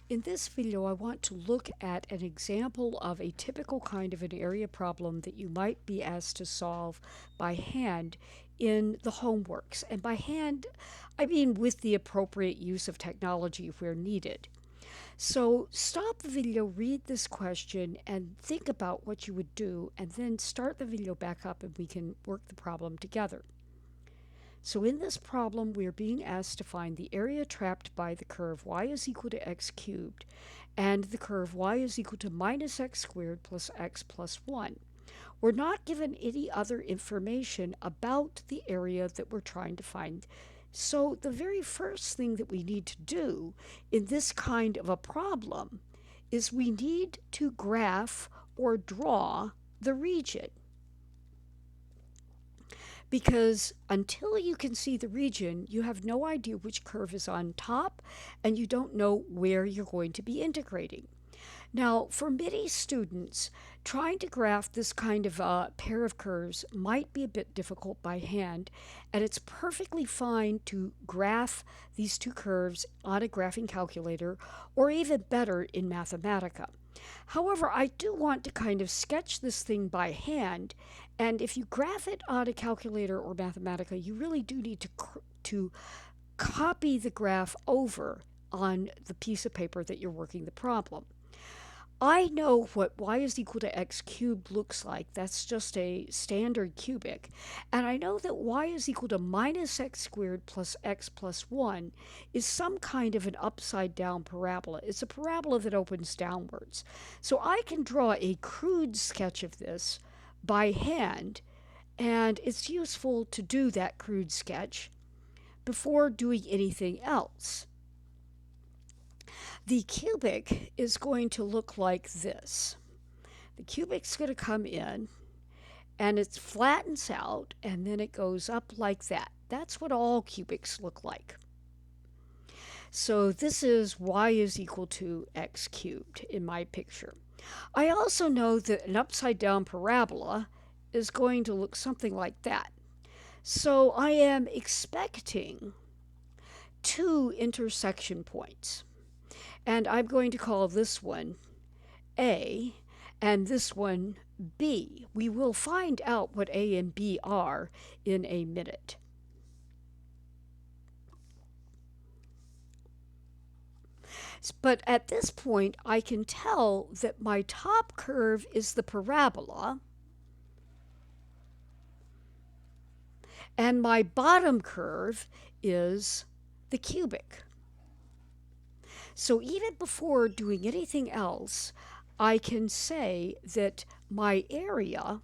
In this video, I want to look at an example of a typical kind of an area problem that you might be asked to solve by hand in the homeworks. And by hand, I mean with the appropriate use of technology where needed. So stop the video, read this question, and think about what you would do, and then start the video back up and we can work the problem together. So in this problem, we are being asked to find the area trapped by the curve y is equal to x cubed and the curve y is equal to minus x squared plus x plus 1. We're not given any other information about the area that we're trying to find. So the very first thing that we need to do in this kind of a problem is we need to graph or draw the region. Because until you can see the region, you have no idea which curve is on top, and you don't know where you're going to be integrating. Now, for many students, trying to graph this kind of pair of curves might be a bit difficult by hand, and it's perfectly fine to graph these two curves on a graphing calculator, or even better in Mathematica. However, I do want to kind of sketch this thing by hand, and if you graph it on a calculator or Mathematica, you really do need to copy the graph over on the piece of paper that you're working the problem. I know what y is equal to x cubed looks like. That's just a standard cubic. And I know that y is equal to minus x squared plus x plus 1 is some kind of an upside down parabola. It's a parabola that opens downwards. So I can draw a crude sketch of this by hand, and it's useful to do that crude sketch before doing anything else. The cubic is going to look like this. The cubic's going to come in and it flattens out and then it goes up like that. That's what all cubics look like. So this is y is equal to x cubed in my picture. I also know that an upside down parabola is going to look something like that. So I am expecting two intersection points. And I'm going to call this one A and this one B. We will find out what A and B are in a minute. But at this point, I can tell that my top curve is the parabola, and my bottom curve is the cubic. So even before doing anything else, I can say that my area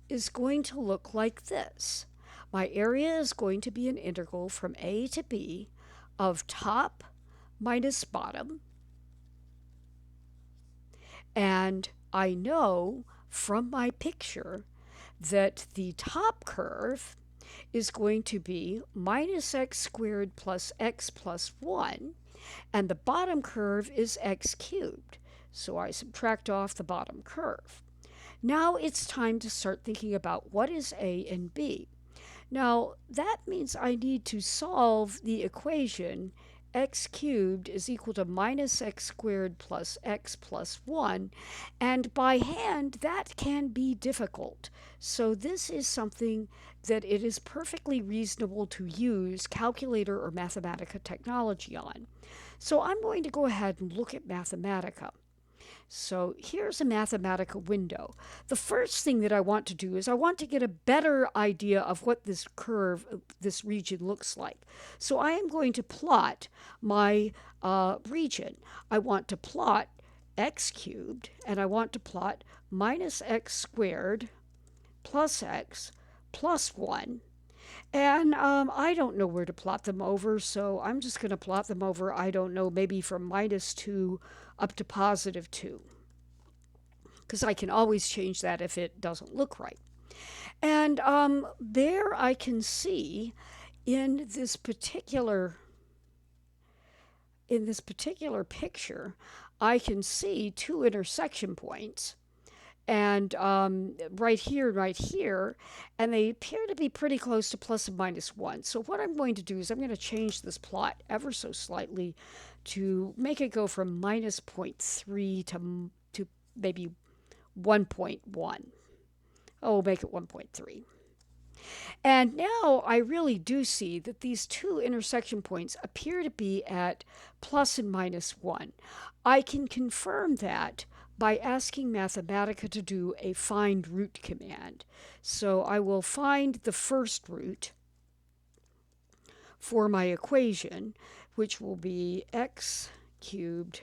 is going to look like this. My area is going to be an integral from A to B of top minus bottom. And I know from my picture that the top curve is going to be minus x squared plus x plus 1, and the bottom curve is x cubed. So I subtract off the bottom curve. Now it's time to start thinking about what is A and B. Now that means I need to solve the equation x cubed is equal to minus x squared plus x plus 1, and by hand that can be difficult. So this is something that it is perfectly reasonable to use calculator or Mathematica technology on. So I'm going to go ahead and look at Mathematica. So here's a Mathematica window. The first thing that I want to do is I want to get a better idea of what this curve, this region looks like. So I am going to plot my region. I want to plot x cubed, and I want to plot minus x squared plus x plus 1. And I don't know where to plot them over, so I'm just going to plot them over, I don't know, maybe from minus 2 up to positive 2. Because I can always change that if it doesn't look right. And there I can see in this particular picture, I can see two intersection points. and right here, and they appear to be pretty close to plus and minus 1. So what I'm going to do is I'm going to change this plot ever so slightly to make it go from minus zero point 0.3 to maybe 1.1. Oh, we'll make it 1.3. And now I really do see that these two intersection points appear to be at plus and minus 1. I can confirm that by asking Mathematica to do a find root command. So I will find the first root for my equation, which will be x cubed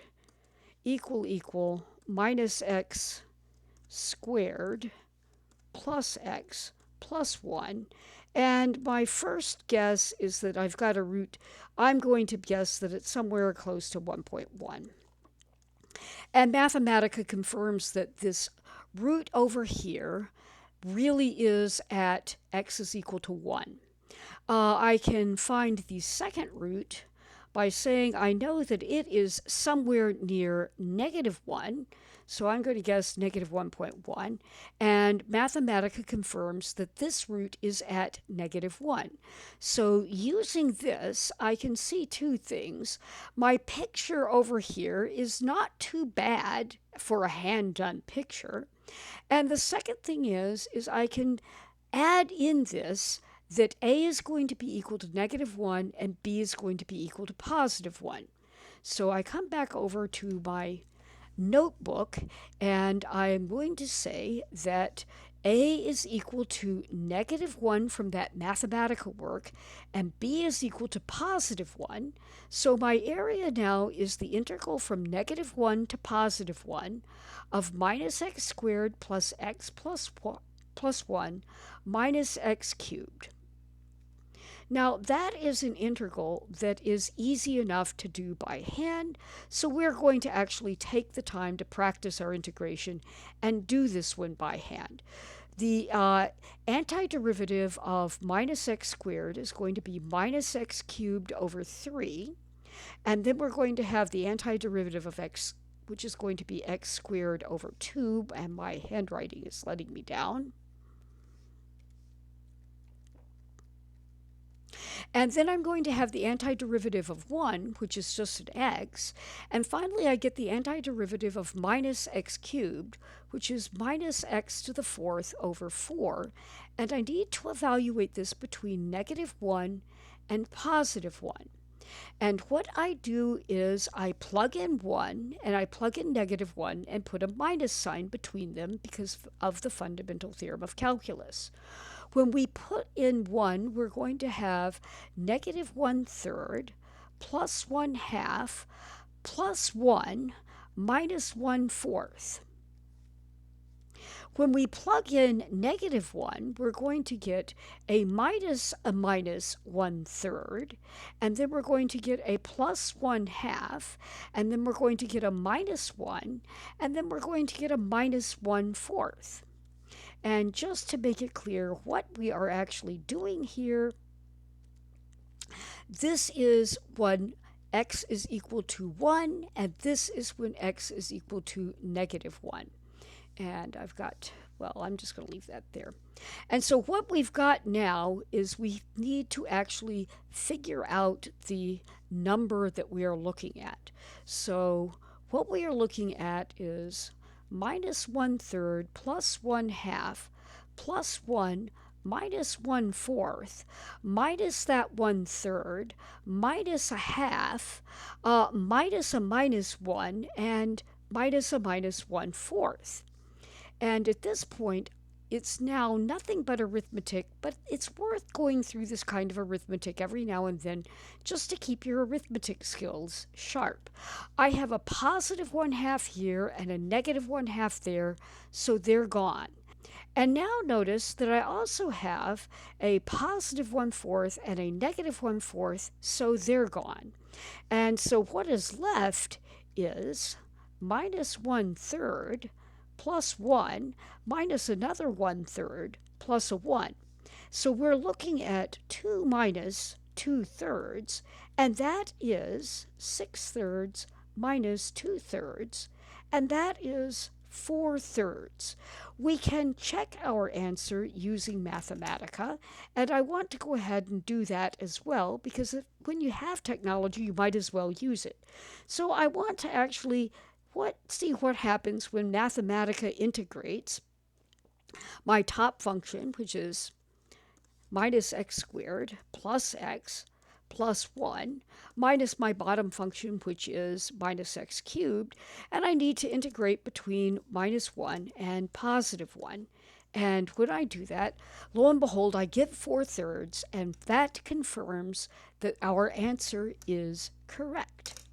equal minus x squared plus x plus 1. And my first guess is that I've got a root. I'm going to guess that it's somewhere close to 1.1. And Mathematica confirms that this root over here really is at x is equal to 1. I can find the second root by saying I know that it is somewhere near negative 1. So I'm going to guess negative 1.1. And Mathematica confirms that this root is at negative 1. So using this, I can see two things. My picture over here is not too bad for a hand-done picture. And the second thing is I can add in this that a is going to be equal to negative 1 and b is going to be equal to positive 1. So I come back over to my notebook and I'm going to say that a is equal to negative 1 from that Mathematica work and b is equal to positive 1. So my area now is the integral from negative 1 to positive 1 of minus x squared plus x plus 1 minus x cubed. Now that is an integral that is easy enough to do by hand, so we're going to actually take the time to practice our integration and do this one by hand. The antiderivative of minus x squared is going to be minus x cubed over 3, and then we're going to have the antiderivative of x, which is going to be x squared over 2, and my handwriting is letting me down. And then I'm going to have the antiderivative of 1, which is just an x. And finally, I get the antiderivative of minus x cubed, which is minus x to the 4th over 4. And I need to evaluate this between negative 1 and positive 1. And what I do is I plug in 1 and I plug in negative 1 and put a minus sign between them because of the fundamental theorem of calculus. When we put in 1, we're going to have negative 1/3 plus 1/2 plus 1 minus 1/4. When we plug in negative 1, we're going to get a minus 1/3, and then we're going to get a plus 1/2, and then we're going to get a minus 1, and then we're going to get a minus 1/4. And just to make it clear what we are actually doing here, this is when x is equal to 1, and this is when x is equal to negative 1. And I'm just going to leave that there. And so what we've got now is we need to actually figure out the number that we are looking at. So what we are looking at is minus 1/3 plus 1/2 plus 1 minus 1/4 minus that 1/3 minus a half minus a minus 1 and minus a minus 1/4. And at this point, it's now nothing but arithmetic, but it's worth going through this kind of arithmetic every now and then just to keep your arithmetic skills sharp. I have a positive 1/2 here and a negative 1/2 there, so they're gone. And now notice that I also have a positive 1/4 and a negative 1/4, so they're gone. And so what is left is minus 1/3 plus 1 minus another 1/3 plus a 1. So we're looking at 2 minus 2/3, and that is 6/3 minus 2/3, and that is 4/3. We can check our answer using Mathematica, and I want to go ahead and do that as well because when you have technology, you might as well use it. So I want to actually see what happens when Mathematica integrates my top function, which is minus x squared plus x plus 1 minus my bottom function, which is minus x cubed, and I need to integrate between minus 1 and positive 1. And when I do that, lo and behold, I get 4/3, and that confirms that our answer is correct.